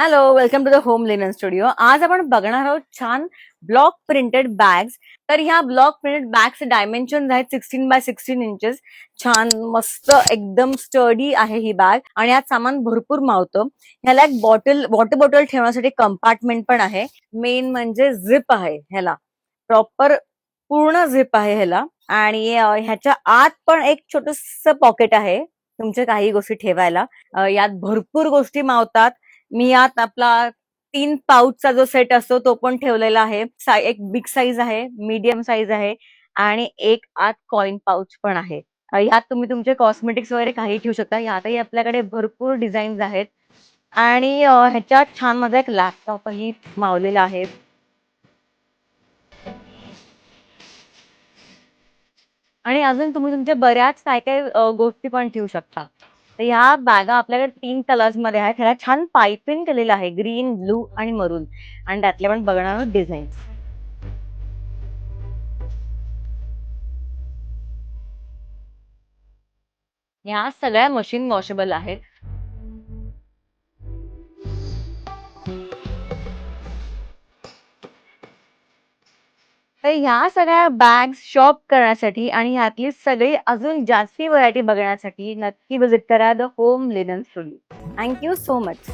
Hello, welcome to the home linen studio. आज आपण बघणार आहोत छान ब्लॉक प्रिंटेड बॅग्स. तर ह्या ब्लॉक प्रिंटेड बॅग्स डायमेन्शन आहेत 16 by 16 इंचेस. छान मस्त एकदम स्टडी आहे ही बॅग आणि यात सामान भरपूर मावतं. ह्याला एक वॉटर बॉटल ठेवण्यासाठी कंपार्टमेंट पण आहे. मेन म्हणजे झिप आहे ह्याला, प्रॉपर पूर्ण झिप आहे ह्याला. आणि ह्याच्या आत पण एक छोटस पॉकेट आहे तुमच्या काही गोष्टी ठेवायला. यात भरपूर गोष्टी मावतात. मी यात आपला 3 पाऊचचा जो सेट असतो तो पण ठेवलेला आहे. एक बिग साईज आहे, मीडियम साईज आहे आणि एक आत कॉइन पाऊच पण आहे. यात तुम्ही तुमचे कॉस्मेटिक्स वगैरे काही ठेवू शकता. यातही आपल्याकडे भरपूर डिझाईन्स आहेत आणि ह्याच्यात छान माझा एक लॅपटॉपही मावलेला आहे. आणि अजून तुम्ही तुमच्या बऱ्याच काय काय गोष्टी पण ठेवू शकता. तर ह्या बॅगा आपल्याकडे 3 कलर्स मध्ये आहेत. ह्याला छान पायपिंग केलेलं आहे, ग्रीन, ब्लू आणि मरून. आणि त्यातले पण बघणार आहोत डिझाईन. ह्या सगळ्या मशीन वॉशेबल आहेत. तर ह्या सगळ्या बॅग्स शॉप करण्यासाठी आणि ह्यातली सगळी अजून जास्ती व्हरायटी बघण्यासाठी नक्की विजिट करा the home linen studio. Thank you so much.